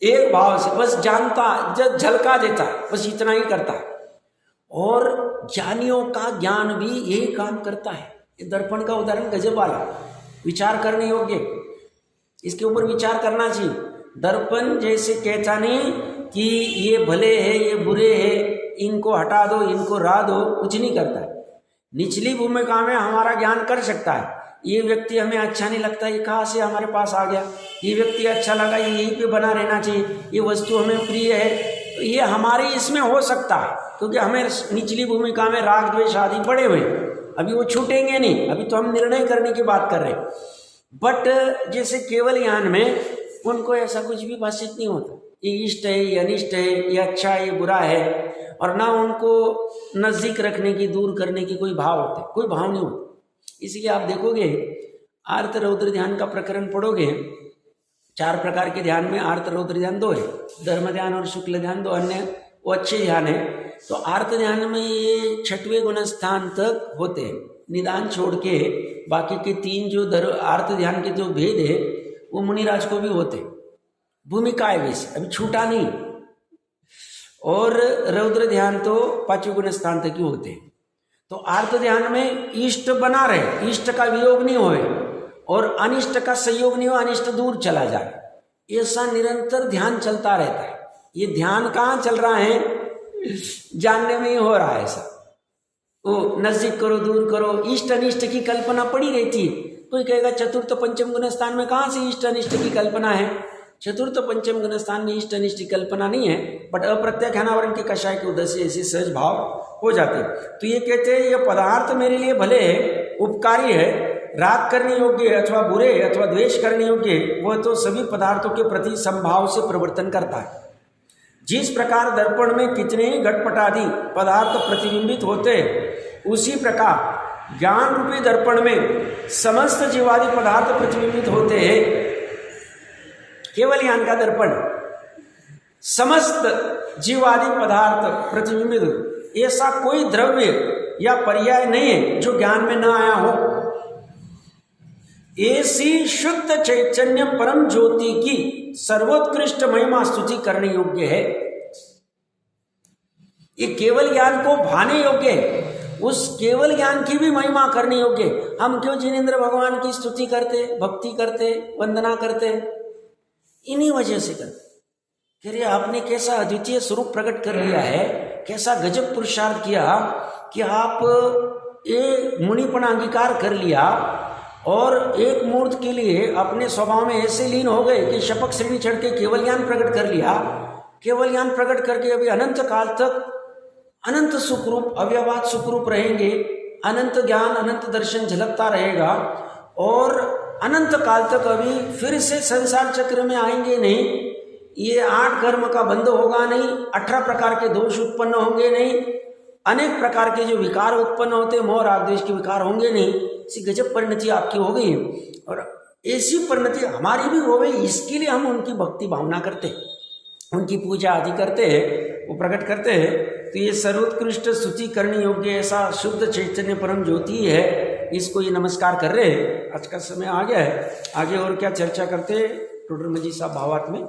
एक भाव से, बस जानता, जब झलका देता है, बस इतना ही करता है। और ज्ञानियों का ज्ञान भी यही काम करता है। ये दर्पण का उदाहरण गजब वाला, विचार करने योग्य, इसके ऊपर विचार करना चाहिए। दर्पण जैसे कहता नहीं कि ये भले है ये बुरे है, इनको हटा दो इनको रा दो, कुछ नहीं करता है। निचली भूमिका में हमारा ज्ञान कर सकता है, ये व्यक्ति हमें अच्छा नहीं लगता, ये कहाँ से हमारे पास आ गया, ये व्यक्ति अच्छा लगा, ये यहीं पे बना रहना चाहिए, ये वस्तु हमें प्रिय है, तो ये हमारे इसमें हो सकता है, क्योंकि हमें निचली भूमिका में राग द्वेष आदि पड़े हुए, अभी वो छूटेंगे नहीं, अभी तो हम निर्णय करने की बात कर रहे हैं। बट जैसे केवल ज्ञान में उनको ऐसा कुछ भी भाषित नहीं होता, ये इष्ट है, ये अनिष्ट है, ये अच्छा है, ये बुरा है, और ना उनको नज़दीक रखने की, दूर करने की कोई भाव होते, कोई भाव नहीं होता। इसलिए आप देखोगे आर्त रौद्र ध्यान का प्रकरण पढ़ोगे, 4 प्रकार के ध्यान में आर्त रौद्र ध्यान 2 है, धर्म ध्यान और शुक्ल ध्यान 2, अन्य वो अच्छे ध्यान है। तो आर्त ध्यान में ये 6वें गुण स्थान तक होते हैं, निदान छोड़ के बाकी के 3 जो आर्त ध्यान के जो भेद है वो मुनिराज को भी होते, भूमिका है वैसे, अभी छूटा नहीं। और रौद्र ध्यान तो 5वें गुण स्थान तक ही होते हैं। तो आर्त ध्यान में इष्ट बना रहे, इष्ट का वियोग नहीं होए और अनिष्ट का संयोग नहीं हो, अनिष्ट दूर चला जाए, ऐसा निरंतर ध्यान चलता रहता है। ये ध्यान कहाँ चल रहा है, जानने में ही हो रहा है ऐसा, वो नजदीक करो, दूर करो, इष्ट अनिष्ट की कल्पना पड़ी रहती है। कोई कहेगा चतुर्थ पंचम गुण स्थान में कहाँ से इष्ट अनिष्ट की कल्पना है, चतुर्थ पंचम गुण स्थान में इष्ट अनिष्ट की कल्पना नहीं है, बट अप्रत्याख्यानावरण के कषाय के उदय से ऐसे सहज भाव हो जाते। तो ये कहते हैं ये पदार्थ मेरे लिए भले है, उपकारी है, राग करने योग्य अथवा बुरे अथवा द्वेष करने योग्य, वह तो सभी पदार्थों के प्रति संभाव से प्रवर्तन करता है। जिस प्रकार दर्पण में कितने ही घटपटादि पदार्थ प्रतिबिंबित होते, उसी प्रकार ज्ञान रूपी दर्पण में समस्त जीवादि पदार्थ प्रतिबिंबित होते हैं। केवल ज्ञान का दर्पण समस्त जीवादि पदार्थ प्रतिबिंबित, ऐसा कोई द्रव्य या पर्याय नहीं है जो ज्ञान में न आया हो। ऐसी शुद्ध चैतन्य परम ज्योति की सर्वोत्कृष्ट महिमा स्तुति करने योग्य है। ये केवल ज्ञान को भाने योग्य है, उस केवल ज्ञान की भी महिमा करने योग्य है। हम क्यों जिनेंद्र भगवान की स्तुति करते, भक्ति करते, वंदना करते, इन्हीं वजह से करते। कह रहे आपने कैसा अद्वितीय स्वरूप प्रकट कर लिया है, कैसा गजब पुरुषार्थ किया कि आप ये मुनिपन अंगीकार कर लिया और एक मुहूर्त के लिए अपने स्वभाव में ऐसे लीन हो गए कि शपक श्रेणी चढ़ के केवल ज्ञान प्रकट कर लिया। केवल ज्ञान प्रकट करके अभी अनंत काल तक अनंत सुखरूप अव्यवहार सुखरूप रहेंगे, अनंत ज्ञान अनंत दर्शन झलकता रहेगा और अनंत काल तक अभी फिर से संसार चक्र में आएंगे नहीं। ये 8 कर्म का बंध होगा नहीं, 18 प्रकार के दोष उत्पन्न होंगे नहीं, अनेक प्रकार के जो विकार उत्पन्न होते, मोह राग द्वेष के विकार होंगे नहीं। ऐसी गजब परिणति आपकी हो गई और ऐसी परिणति हमारी भी हो गई। इसके लिए हम उनकी भक्ति भावना करते, उनकी पूजा आदि करते हैं, वो प्रकट करते हैं। तो ये सर्वोत्कृष्ट स्तुति करने योग्य ऐसा शुद्ध चैतन्य परम ज्योति है, इसको ये नमस्कार कर रहे हैं। आज का समय आ गया है, आगे और क्या चर्चा करते हैं टोडर मजी साहब भावार्थ में।